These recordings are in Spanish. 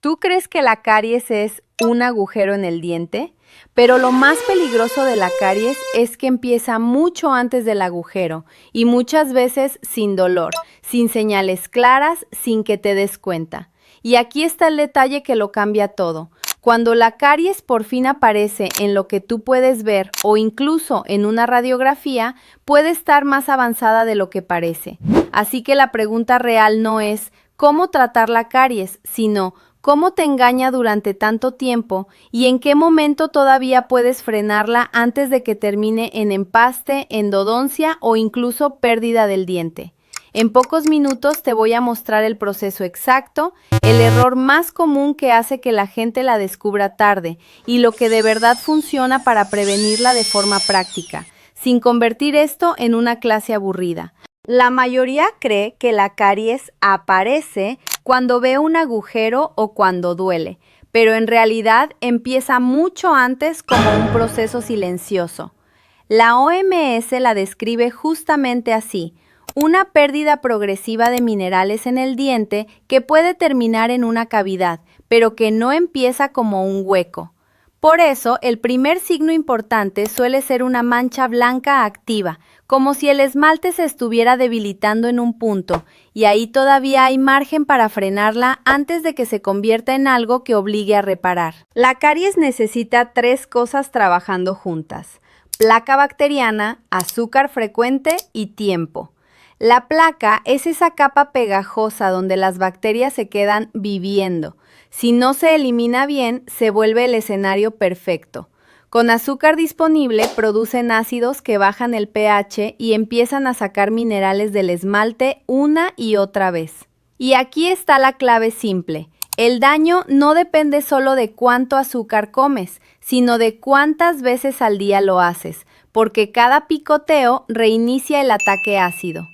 ¿Tú crees que la caries es un agujero en el diente? Pero lo más peligroso de la caries es que empieza mucho antes del agujero y muchas veces sin dolor, sin señales claras, sin que te des cuenta. Y aquí está el detalle que lo cambia todo. Cuando la caries por fin aparece en lo que tú puedes ver o incluso en una radiografía, puede estar más avanzada de lo que parece. Así que la pregunta real no es cómo tratar la caries, sino cómo te engaña durante tanto tiempo y en qué momento todavía puedes frenarla antes de que termine en empaste, endodoncia o incluso pérdida del diente. En pocos minutos te voy a mostrar el proceso exacto, el error más común que hace que la gente la descubra tarde y lo que de verdad funciona para prevenirla de forma práctica, sin convertir esto en una clase aburrida. La mayoría cree que la caries aparece cuando ve un agujero o cuando duele, pero en realidad empieza mucho antes como un proceso silencioso. La OMS la describe justamente así: una pérdida progresiva de minerales en el diente que puede terminar en una cavidad, pero que no empieza como un hueco. Por eso, el primer signo importante suele ser una mancha blanca activa, como si el esmalte se estuviera debilitando en un punto, y ahí todavía hay margen para frenarla antes de que se convierta en algo que obligue a reparar. La caries necesita tres cosas trabajando juntas: placa bacteriana, azúcar frecuente y tiempo. La placa es esa capa pegajosa donde las bacterias se quedan viviendo. Si no se elimina bien, se vuelve el escenario perfecto. Con azúcar disponible producen ácidos que bajan el pH y empiezan a sacar minerales del esmalte una y otra vez. Y aquí está la clave simple: el daño no depende solo de cuánto azúcar comes, sino de cuántas veces al día lo haces, porque cada picoteo reinicia el ataque ácido.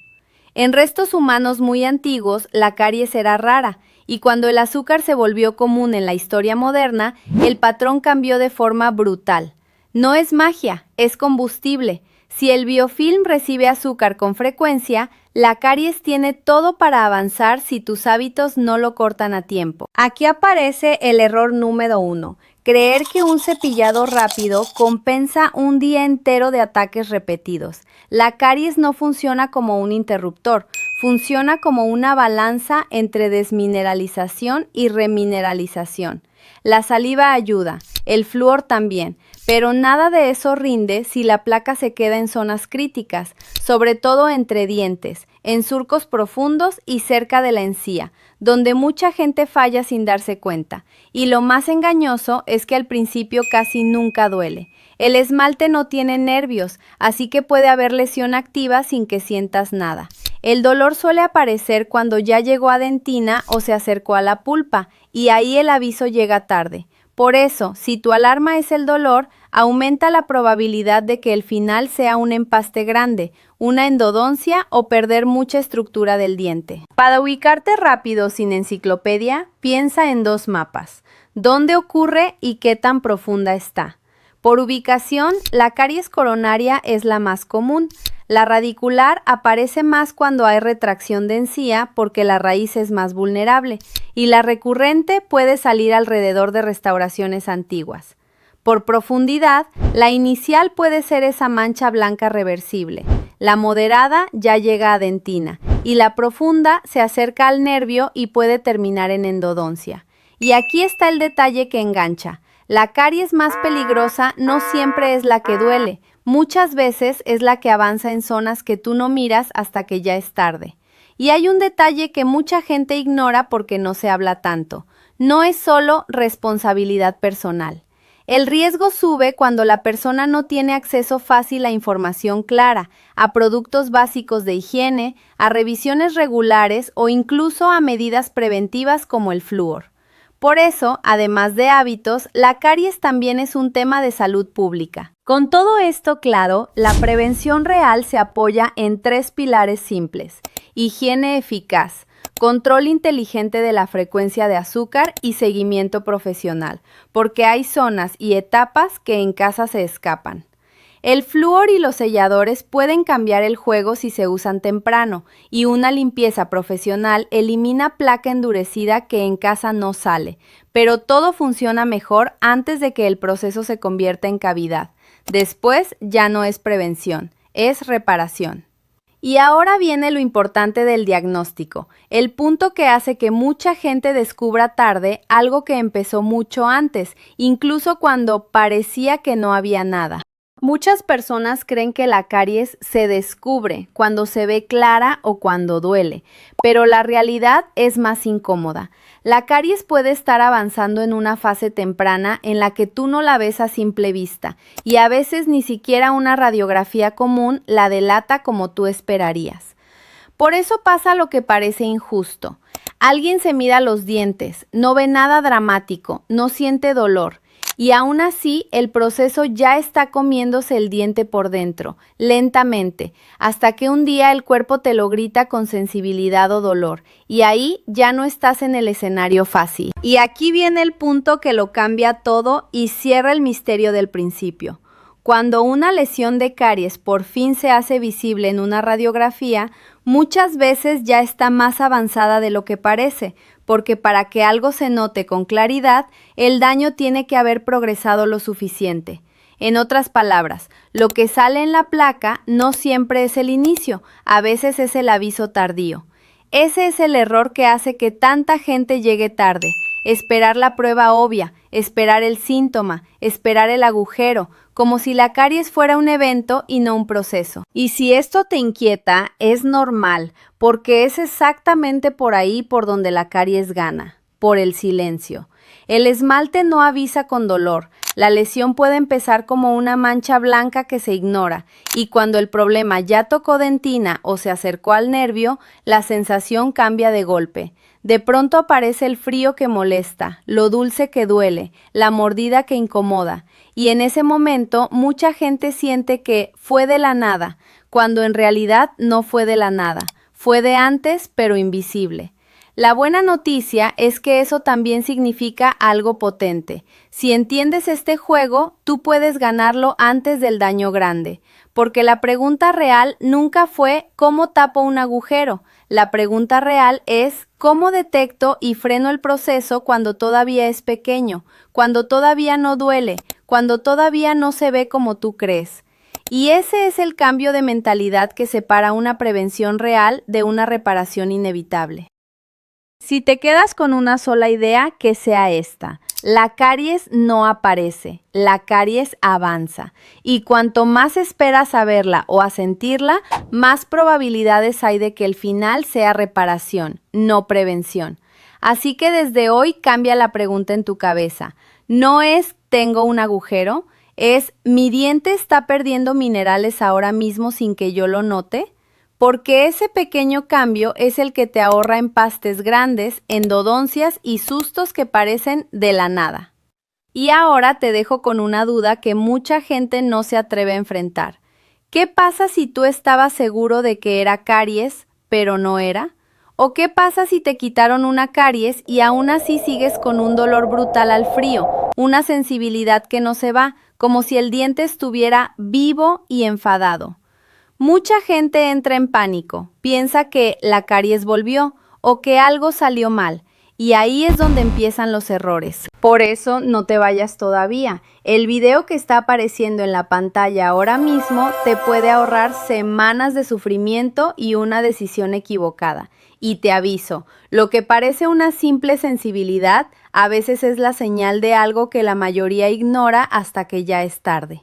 En restos humanos muy antiguos, la caries era rara, y cuando el azúcar se volvió común en la historia moderna, el patrón cambió de forma brutal. No es magia, es combustible. Si el biofilm recibe azúcar con frecuencia, la caries tiene todo para avanzar si tus hábitos no lo cortan a tiempo. Aquí aparece el error número 1. Creer que un cepillado rápido compensa un día entero de ataques repetidos. La caries no funciona como un interruptor, funciona como una balanza entre desmineralización y remineralización. La saliva ayuda, el flúor también, pero nada de eso rinde si la placa se queda en zonas críticas, sobre todo entre dientes, en surcos profundos y cerca de la encía, donde mucha gente falla sin darse cuenta. Y lo más engañoso es que al principio casi nunca duele. El esmalte no tiene nervios, así que puede haber lesión activa sin que sientas nada. El dolor suele aparecer cuando ya llegó a dentina o se acercó a la pulpa, y ahí el aviso llega tarde. Por eso, si tu alarma es el dolor, aumenta la probabilidad de que el final sea un empaste grande, una endodoncia o perder mucha estructura del diente. Para ubicarte rápido sin enciclopedia, piensa en dos mapas: dónde ocurre y qué tan profunda está. Por ubicación, la caries coronaria es la más común. La radicular aparece más cuando hay retracción de encía porque la raíz es más vulnerable, y la recurrente puede salir alrededor de restauraciones antiguas. Por profundidad, la inicial puede ser esa mancha blanca reversible, la moderada ya llega a dentina, y la profunda se acerca al nervio y puede terminar en endodoncia. Y aquí está el detalle que engancha: la caries más peligrosa no siempre es la que duele, muchas veces es la que avanza en zonas que tú no miras hasta que ya es tarde. Y hay un detalle que mucha gente ignora porque no se habla tanto: no es solo responsabilidad personal. El riesgo sube cuando la persona no tiene acceso fácil a información clara, a productos básicos de higiene, a revisiones regulares o incluso a medidas preventivas como el flúor. Por eso, además de hábitos, la caries también es un tema de salud pública. Con todo esto claro, la prevención real se apoya en tres pilares simples: higiene eficaz, control inteligente de la frecuencia de azúcar y seguimiento profesional, porque hay zonas y etapas que en casa se escapan. El flúor y los selladores pueden cambiar el juego si se usan temprano, y una limpieza profesional elimina placa endurecida que en casa no sale, pero todo funciona mejor antes de que el proceso se convierta en cavidad. Después ya no es prevención, es reparación. Y ahora viene lo importante del diagnóstico, el punto que hace que mucha gente descubra tarde algo que empezó mucho antes, incluso cuando parecía que no había nada. Muchas personas creen que la caries se descubre cuando se ve clara o cuando duele, pero la realidad es más incómoda. La caries puede estar avanzando en una fase temprana en la que tú no la ves a simple vista, y a veces ni siquiera una radiografía común la delata como tú esperarías. Por eso pasa lo que parece injusto. Alguien se mira los dientes, no ve nada dramático, no siente dolor, y aún así el proceso ya está comiéndose el diente por dentro, lentamente, hasta que un día el cuerpo te lo grita con sensibilidad o dolor, y ahí ya no estás en el escenario fácil. Y aquí viene el punto que lo cambia todo y cierra el misterio del principio. Cuando una lesión de caries por fin se hace visible en una radiografía, muchas veces ya está más avanzada de lo que parece, porque para que algo se note con claridad, el daño tiene que haber progresado lo suficiente. En otras palabras, lo que sale en la placa no siempre es el inicio, a veces es el aviso tardío. Ese es el error que hace que tanta gente llegue tarde. Esperar la prueba obvia, esperar el síntoma, esperar el agujero, como si la caries fuera un evento y no un proceso. Y si esto te inquieta, es normal, porque es exactamente por ahí por donde la caries gana, por el silencio. El esmalte no avisa con dolor. La lesión puede empezar como una mancha blanca que se ignora, y cuando el problema ya tocó dentina o se acercó al nervio, la sensación cambia de golpe. De pronto aparece el frío que molesta, lo dulce que duele, la mordida que incomoda, y en ese momento mucha gente siente que fue de la nada, cuando en realidad no fue de la nada, fue de antes pero invisible. La buena noticia es que eso también significa algo potente. Si entiendes este juego, tú puedes ganarlo antes del daño grande, porque la pregunta real nunca fue ¿cómo tapo un agujero? La pregunta real es ¿cómo detecto y freno el proceso cuando todavía es pequeño, cuando todavía no duele, cuando todavía no se ve como tú crees? Y ese es el cambio de mentalidad que separa una prevención real de una reparación inevitable. Si te quedas con una sola idea, que sea esta: la caries no aparece, la caries avanza. Y cuanto más esperas a verla o a sentirla, más probabilidades hay de que el final sea reparación, no prevención. Así que desde hoy cambia la pregunta en tu cabeza. No es ¿tengo un agujero? Es ¿mi diente está perdiendo minerales ahora mismo sin que yo lo note? Porque ese pequeño cambio es el que te ahorra empastes grandes, endodoncias y sustos que parecen de la nada. Y ahora te dejo con una duda que mucha gente no se atreve a enfrentar. ¿Qué pasa si tú estabas seguro de que era caries, pero no era? ¿O qué pasa si te quitaron una caries y aún así sigues con un dolor brutal al frío, una sensibilidad que no se va, como si el diente estuviera vivo y enfadado? Mucha gente entra en pánico, piensa que la caries volvió o que algo salió mal, y ahí es donde empiezan los errores. Por eso no te vayas todavía. El video que está apareciendo en la pantalla ahora mismo te puede ahorrar semanas de sufrimiento y una decisión equivocada. Y te aviso, lo que parece una simple sensibilidad a veces es la señal de algo que la mayoría ignora hasta que ya es tarde.